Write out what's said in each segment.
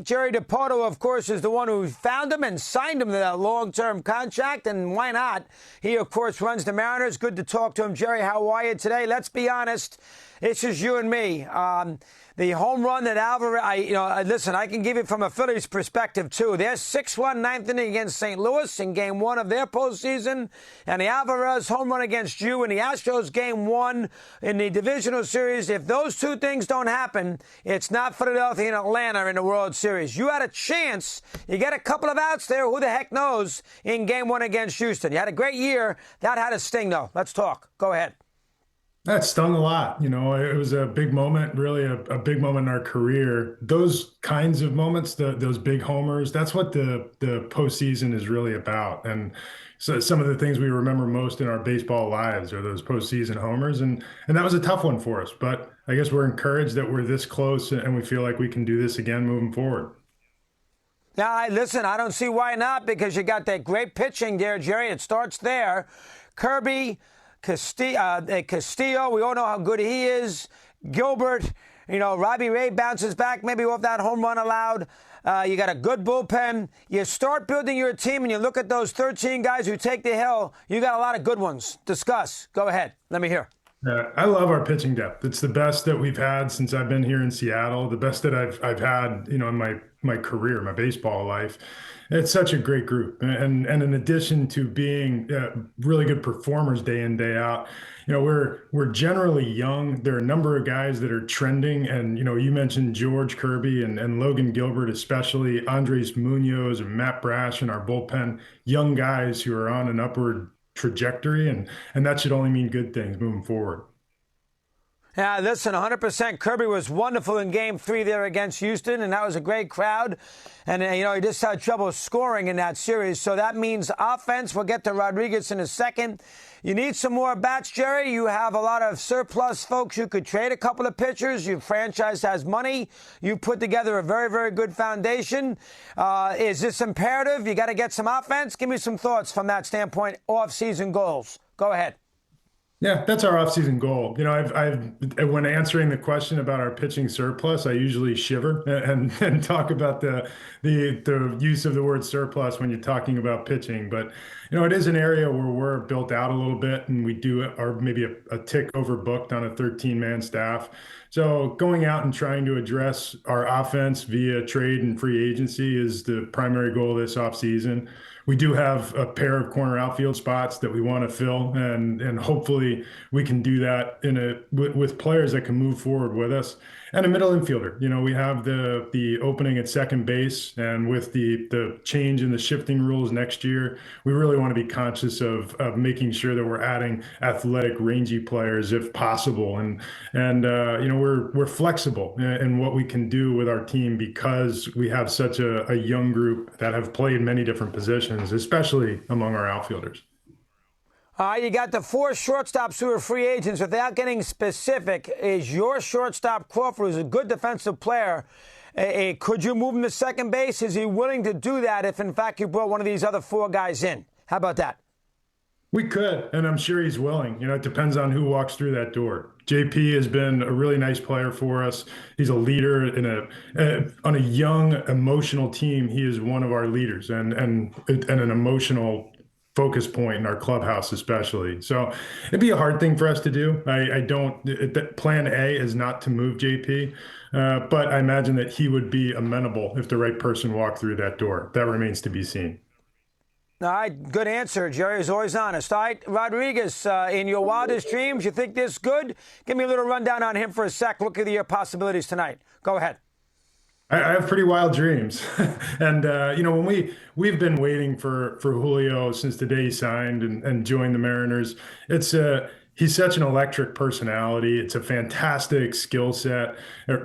Jerry DiPoto, of course, is the one who found him and signed him to that long-term contract, and why not? He, of course, runs the Mariners. Good to talk to him. Jerry, how are you today? Let's be honest. It's just you and me. The home run that Alvarez, listen, I can give it from a Phillies perspective, too. Their 6-1 ninth inning against St. Louis in Game 1 of their postseason, and the Alvarez home run against you in the Astros Game 1 in the divisional series. If those two things don't happen, it's not Philadelphia and Atlanta in the World Series. You had a chance. You get a couple of outs there. Who the heck knows in Game 1 against Houston? You had a great year. That had a sting, though. Let's talk. Go ahead. That stung a lot. It was a big moment, really a big moment in our career. Those kinds of moments, those big homers, that's what the postseason is really about. And so some of the things we remember most in our baseball lives are those postseason homers. And that was a tough one for us. But I guess we're encouraged that we're this close and we feel like we can do this again moving forward. Now, listen, I don't see why not, because you got that great pitching there, Jerry. It starts there. Kirby, Castillo, we all know how good he is. Gilbert, Robbie Ray bounces back maybe off that home run allowed. You got a good bullpen. You start building your team and you look at those 13 guys who take the hill. You got a lot of good ones. Discuss. Go ahead. Let me hear. Yeah, I love our pitching depth. It's the best that we've had since I've been here in Seattle. The best that I've had, in my career, my baseball life. It's such a great group, and in addition to being really good performers day in, day out, we're generally young. There are a number of guys that are trending, and you mentioned George Kirby and Logan Gilbert, especially Andres Munoz and Matt Brash in our bullpen. Young guys who are on an upward trajectory, and that should only mean good things moving forward. Yeah, listen, 100%. Kirby was wonderful in Game 3 there against Houston, and that was a great crowd. And, he just had trouble scoring in that series. So that means offense. We'll get to Rodriguez in a second. You need some more bats, Jerry. You have a lot of surplus folks. You could trade a couple of pitchers. Your franchise has money. You put together a very, very good foundation. Is this imperative? You got to get some offense? Give me some thoughts from that standpoint, off-season goals. Go ahead. Yeah, that's our offseason goal. When answering the question about our pitching surplus, I usually shiver and talk about the use of the word surplus when you're talking about pitching. But it is an area where we're built out a little bit, and we are maybe a tick overbooked on a 13-man staff. So going out and trying to address our offense via trade and free agency is the primary goal of this offseason. We do have a pair of corner outfield spots that we want to fill, and hopefully we can do that with players that can move forward with us. And a middle infielder. We have the opening at second base, and with the change in the shifting rules next year, we really want to be conscious of making sure that we're adding athletic, rangy players if possible. And we're flexible in what we can do with our team because we have such a young group that have played many different positions, especially among our outfielders. All right, you got the 4 shortstops who are free agents. Without getting specific, is your shortstop Crawford, who's a good defensive player, could you move him to second base? Is he willing to do that if, in fact, you brought one of these other 4 guys in? How about that? We could, and I'm sure he's willing. It depends on who walks through that door. JP has been a really nice player for us. He's a leader on a young, emotional team. He is one of our leaders and an emotional focus point in our clubhouse, especially. So it'd be a hard thing for us to do. Plan A is not to move JP, but I imagine that he would be amenable if the right person walked through that door. That remains to be seen. All right, good answer. Jerry is always honest. All right, Rodriguez, in your wildest dreams, you think this good? Give me a little rundown on him for a sec. Look at your possibilities tonight. Go ahead. I have pretty wild dreams. And, when we've been waiting for Julio since the day he signed and joined the Mariners, he's such an electric personality. It's a fantastic skill set,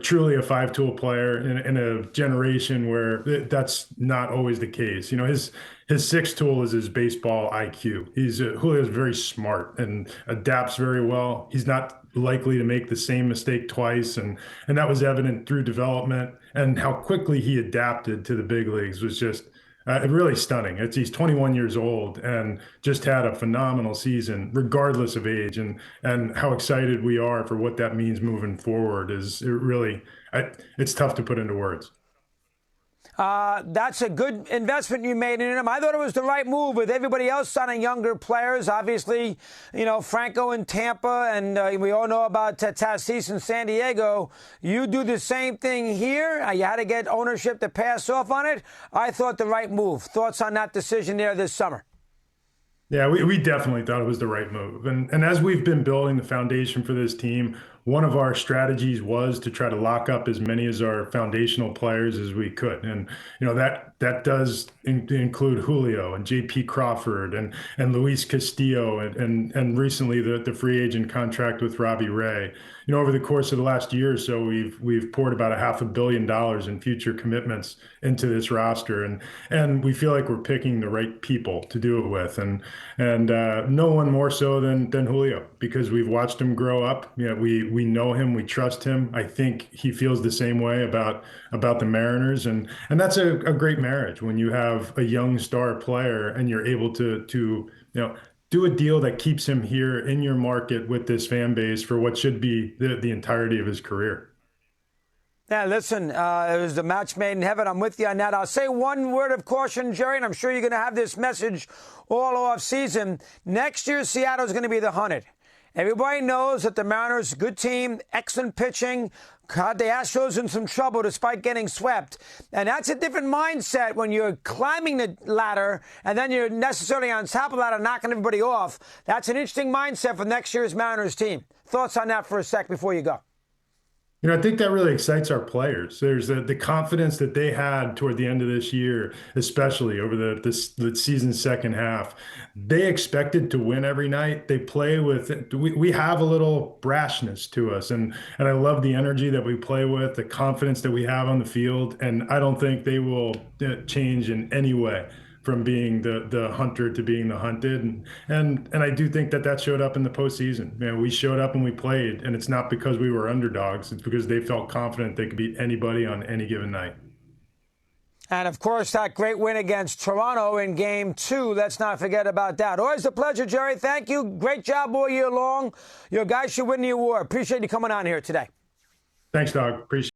truly a 5-tool player in a generation where that's not always the case. His 6th tool is his baseball IQ. Julio's very smart and adapts very well. He's not likely to make the same mistake twice, and that was evident through development, and how quickly he adapted to the big leagues was just really stunning. He's 21 years old and just had a phenomenal season regardless of age, and how excited we are for what that means moving forward it's tough to put into words. That's a good investment you made in him. I thought it was the right move with everybody else signing younger players. Obviously, Franco in Tampa, and we all know about Tatis in San Diego. You do the same thing here. You had to get ownership to pass off on it. I thought the right move. Thoughts on that decision there this summer? Yeah, we definitely thought it was the right move. And as we've been building the foundation for this team, one of our strategies was to try to lock up as many as our foundational players as we could. And that does include Julio and JP Crawford and Luis Castillo and recently the free agent contract with Robbie Ray. Over the course of the last year or so, we've poured about $500 million in future commitments into this roster, and we feel like we're picking the right people to do it with, and no one more so than Julio, because we've watched him grow up. We know him, we trust him. I think he feels the same way about the Mariners, and that's a great marriage when you have a young star player and you're able to do a deal that keeps him here in your market with this fan base for what should be the entirety of his career. Yeah, listen, it was the match made in heaven. I'm with you on that. I'll say one word of caution, Jerry, and I'm sure you're going to have this message all off season. Next year, Seattle is going to be the hunted. Everybody knows that the Mariners, good team, excellent pitching. God, the Astros in some trouble despite getting swept. And that's a different mindset when you're climbing the ladder and then you're necessarily on top of the ladder knocking everybody off. That's an interesting mindset for next year's Mariners team. Thoughts on that for a sec before you go? I think that really excites our players. There's the confidence that they had toward the end of this year, especially over the season's second half. They expected to win every night. They play with, we have a little brashness to us, and I love the energy that we play with, the confidence that we have on the field, and I don't think they will change in any way from being the hunter to being the hunted. And I do think that showed up in the postseason. We showed up and we played, and it's not because we were underdogs. It's because they felt confident they could beat anybody on any given night. And, of course, that great win against Toronto in Game 2. Let's not forget about that. Always a pleasure, Jerry. Thank you. Great job all year long. Your guys should win the award. Appreciate you coming on here today. Thanks, Doug. Appreciate it.